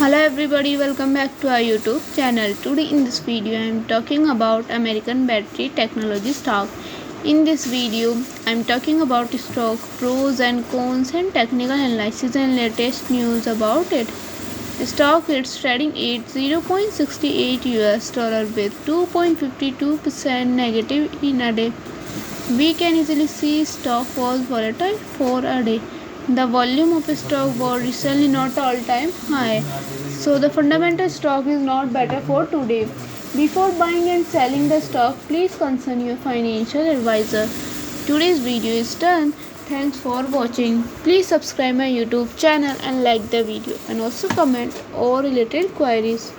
Hello everybody, welcome back to our YouTube channel. Today in this video I am talking about American battery technology stock. In this video I am talking about stock, pros and cons and technical analysis and latest news about it. Stock is trading at 0.68 US dollar with 2.52% negative in a day. We can easily see stock was volatile for a day. The volume of stock was recently not all-time high, so the fundamental stock is not better for today. Before buying and selling the stock, please consult your financial advisor. Today's video is done. Thanks for watching. Please subscribe my YouTube channel and like the video and also comment all related queries.